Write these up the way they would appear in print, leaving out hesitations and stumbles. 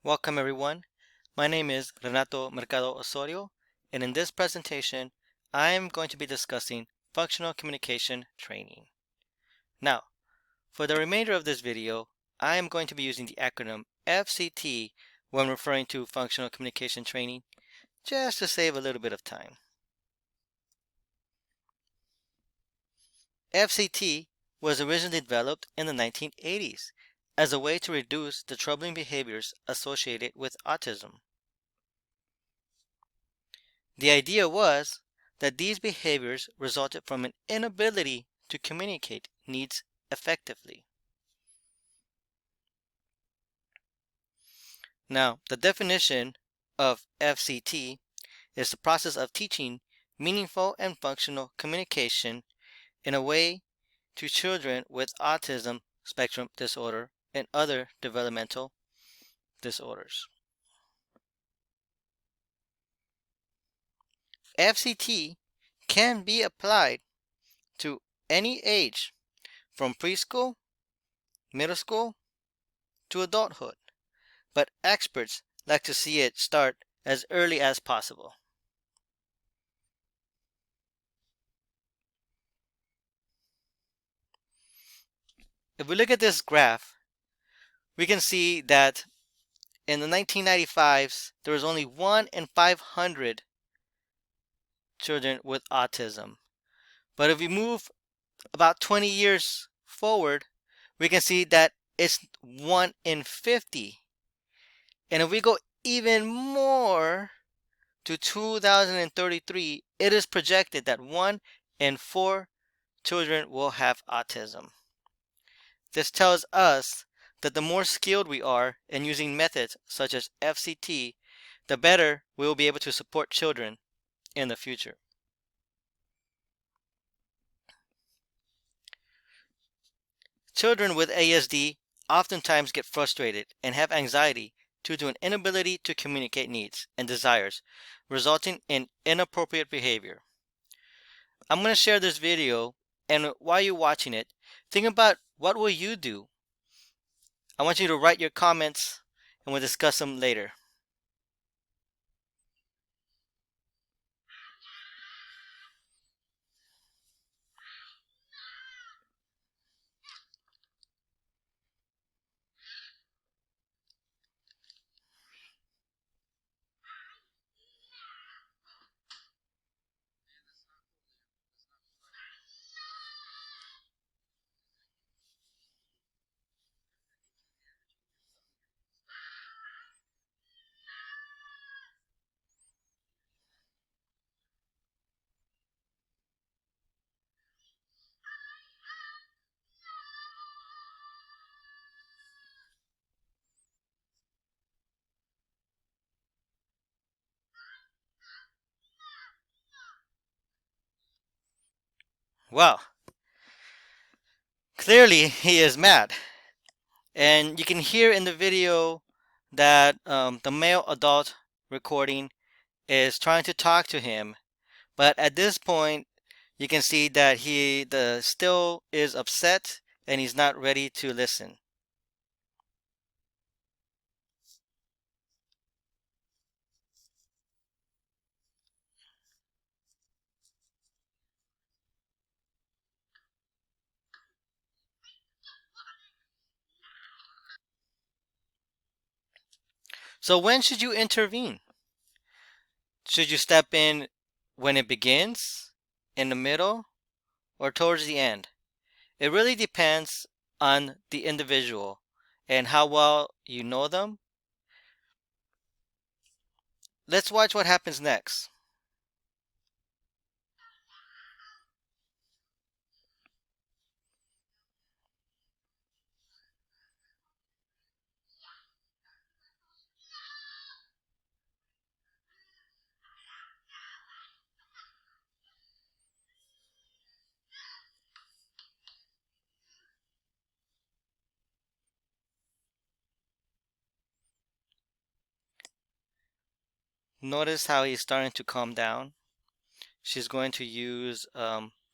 Welcome everyone. My name is Renato Mercado Osorio, and in this presentation, I am going to be discussing functional communication training. Now, for the remainder of this video, I am going to be using the acronym FCT when referring to functional communication training, just to save a little bit of time. FCT was originally developed in the 1980s as a way to reduce the troubling behaviors associated with autism. The idea was that these behaviors resulted from an inability to communicate needs effectively. Now, the definition of FCT is the process of teaching meaningful and functional communication in a way to children with autism spectrum disorder and other developmental disorders. FCT can be applied to any age from preschool, middle school, to adulthood, but experts like to see it start as early as possible. If we look at this graph, we can see that in the 1995s, there was only 1 in 500 children with autism. But if we move about 20 years forward, we can see that it's 1 in 50. And if we go even more to 2033, it is projected that 1 in 4 children will have autism. This tells us that the more skilled we are in using methods such as FCT, the better we will be able to support children in the future. Children with ASD oftentimes get frustrated and have anxiety due to an inability to communicate needs and desires, resulting in inappropriate behavior. I'm going to share this video, and while you're watching it, think about what will you do. I want you to write your comments and we'll discuss them later. Well, clearly he is mad. And you can hear in the video that the male adult recording is trying to talk to him. But at this point, you can see that he still is upset and he's not ready to listen. So when should you intervene? Should you step in when it begins, in the middle, or towards the end? It really depends on the individual and how well you know them. Let's watch what happens next. Notice how he's starting to calm down. She's going to use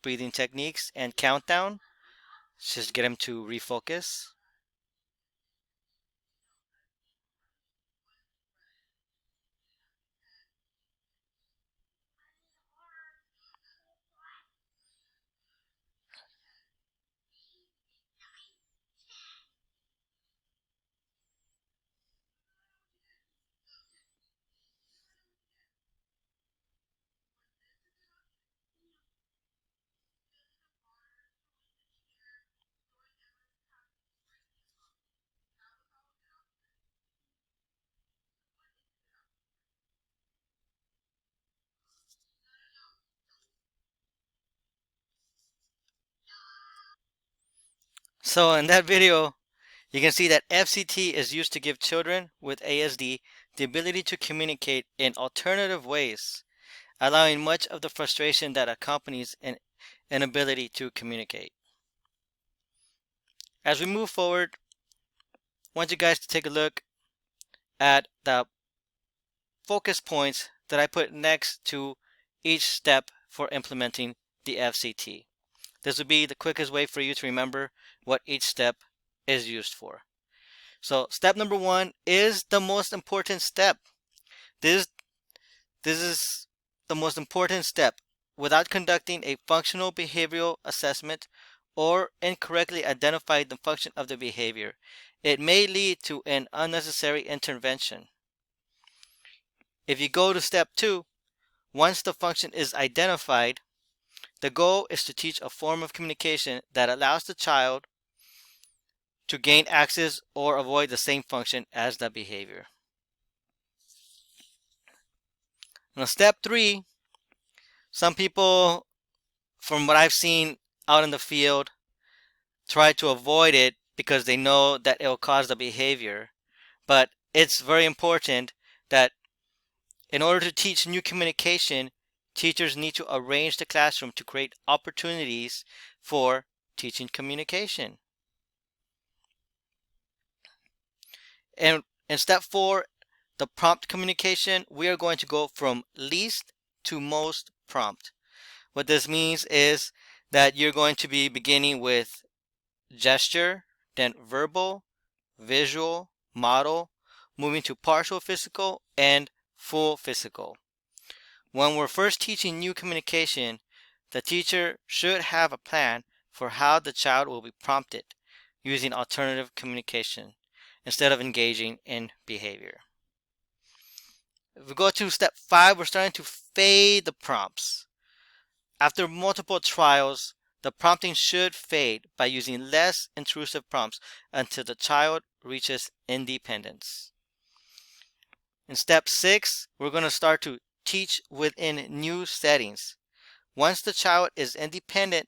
breathing techniques and countdown just to get him to refocus. So in that video, you can see that FCT is used to give children with ASD the ability to communicate in alternative ways, allowing much of the frustration that accompanies an inability to communicate. As we move forward, I want you guys to take a look at the focus points that I put next to each step for implementing the FCT. This would be the quickest way for you to remember what each step is used for. So step number 1 is the most important step. This is the most important step. Without conducting a functional behavioral assessment or incorrectly identifying the function of the behavior, it may lead to an unnecessary intervention. If you go to step 2, once the function is identified, the goal is to teach a form of communication that allows the child to gain access or avoid the same function as the behavior. Now, step 3, some people, from what I've seen out in the field, try to avoid it because they know that it will cause the behavior. But it's very important that in order to teach new communication, teachers need to arrange the classroom to create opportunities for teaching communication. And in step 4, the prompt communication, we are going to go from least to most prompt. What this means is that you're going to be beginning with gesture, then verbal, visual, model, moving to partial physical and full physical. When we're first teaching new communication, the teacher should have a plan for how the child will be prompted using alternative communication instead of engaging in behavior. If we go to step 5, we're starting to fade the prompts. After multiple trials, the prompting should fade by using less intrusive prompts until the child reaches independence. In step 6, we're going to start to teach within new settings. Once the child is independent,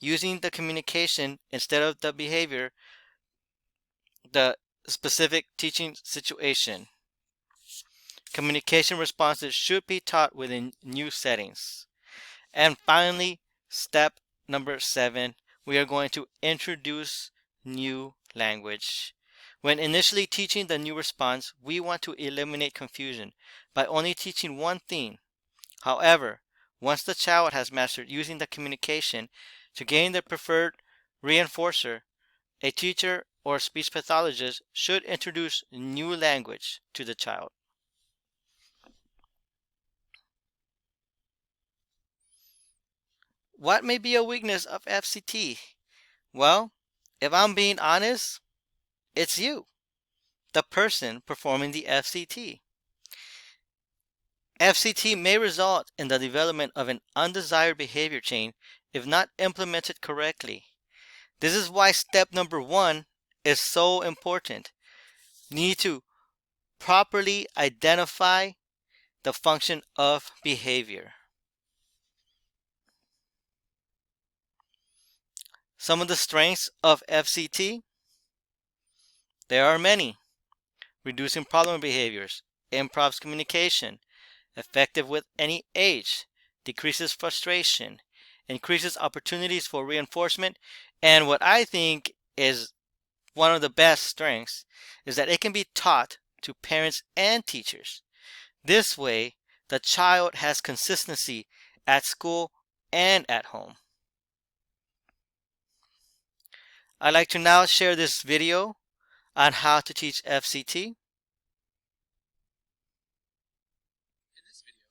using the communication instead of the behavior, the specific teaching situation. Communication responses should be taught within new settings. And finally, step number 7, we are going to introduce new language. When initially teaching the new response, we want to eliminate confusion by only teaching one theme. However, once the child has mastered using the communication to gain their preferred reinforcer, a teacher or speech pathologist should introduce new language to the child. What may be a weakness of FCT? Well, if I'm being honest, it's you, the person performing the FCT. FCT may result in the development of an undesired behavior chain if not implemented correctly. This is why step number 1 is so important. You need to properly identify the function of behavior. Some of the strengths of FCT, there are many. Reducing problem behaviors, improves communication, effective with any age, decreases frustration, increases opportunities for reinforcement, and what I think is one of the best strengths is that it can be taught to parents and teachers. This way, the child has consistency at school and at home. I'd like to now share this video on how to teach FCT. In this video,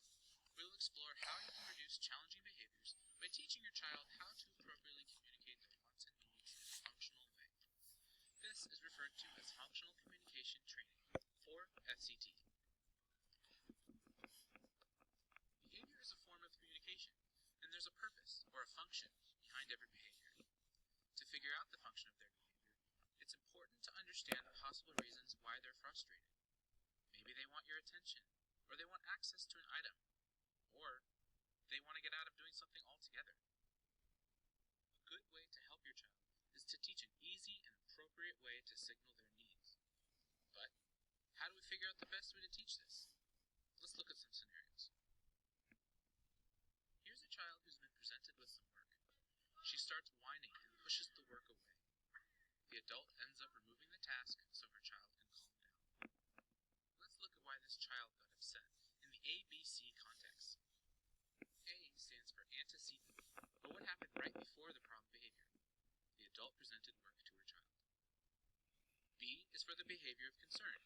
we will explore how you can reduce challenging behaviors by teaching your child how to appropriately communicate their wants and needs in a functional way. This is referred to as Functional Communication Training, or FCT. Behavior is a form of communication, and there's a purpose or a function behind every behavior. To figure out the function of their behavior, it's important to understand the possible reasons why they're frustrated. Maybe they want your attention, or they want access to an item, or they want to get out of doing something altogether. A good way to help your child is to teach an easy appropriate way to signal their needs. But how do we figure out the best way to teach this? Let's look at some scenarios. Here's a child who's been presented with some work. She starts whining and pushes the work away. The adult ends up removing the task so her child can calm down. Let's look at why this child got upset in the ABC context. A stands for antecedent, but what happened right before the problem behavior? The adult presented work to her child. B is for the behavior of concern,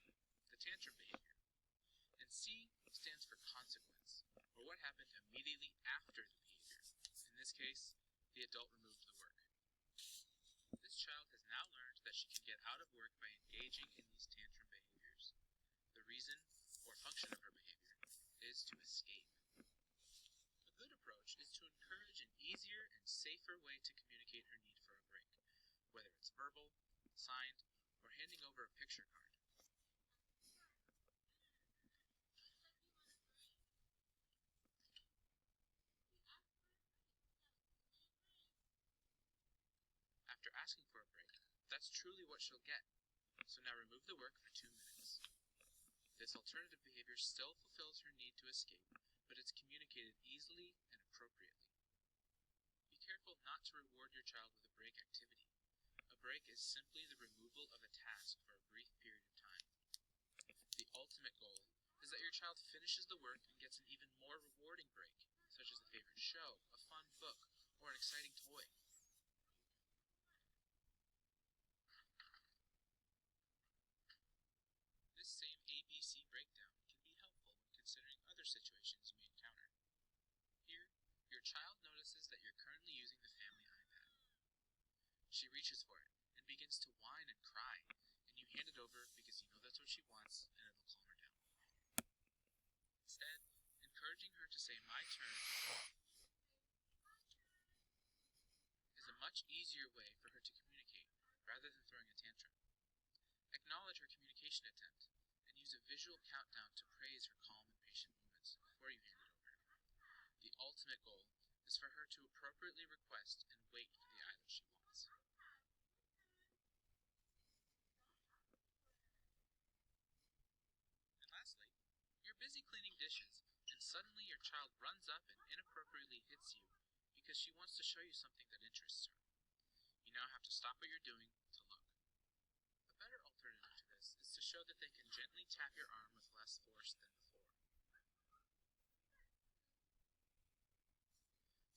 the tantrum behavior. And C stands for consequence, or what happened immediately after the behavior. In this case, the adult removed the work. This child has now learned that she can get out of work by engaging in these tantrum behaviors. The reason or function of her behavior is to escape. A good approach is to encourage an easier and safer way to communicate her need for a break, whether it's verbal, signed, or handing over a picture card. After asking for a break, that's truly what she'll get. So now remove the work for 2 minutes. This alternative behavior still fulfills her need to escape, but it's communicated easily and appropriately. Be careful not to reward your child with a break activity. A break is simply the removal of a task for a brief period of time. The ultimate goal is that your child finishes the work and gets an even more rewarding break, such as a favorite show, a fun book, or an exciting toy. This same ABC breakdown can be helpful when considering other situations you may encounter. Here, your child notices that you're currently using the family iPad. She reaches for it and begins to whine and cry, and you hand it over because you know that's what she wants and it'll calm her down. Instead, encouraging her to say "my turn" is a much easier way for her to communicate rather than throwing a tantrum. Acknowledge her communication attempt and use a visual countdown to praise her calm and patient moments before you hand it over. The ultimate goal is for her to appropriately request and wait for the item she wants. And lastly, you're busy cleaning dishes and suddenly your child runs up and inappropriately hits you because she wants to show you something that interests her. You now have to stop what you're doing to look. A better alternative to this is to show that they can gently tap your arm with less force than before.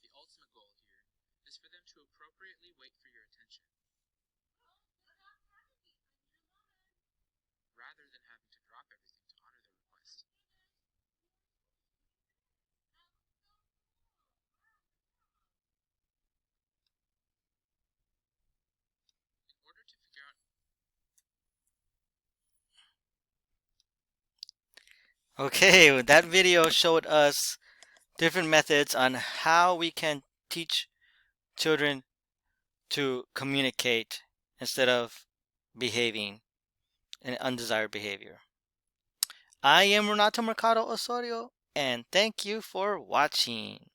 The ultimate goal here is for them to appropriately wait for your attention, rather than having to drop everything to honor their request. In order to figure out Okay, that video showed us different methods on how we can teach children to communicate instead of behaving in undesired behavior. I am Renato Mercado Osorio, and thank you for watching.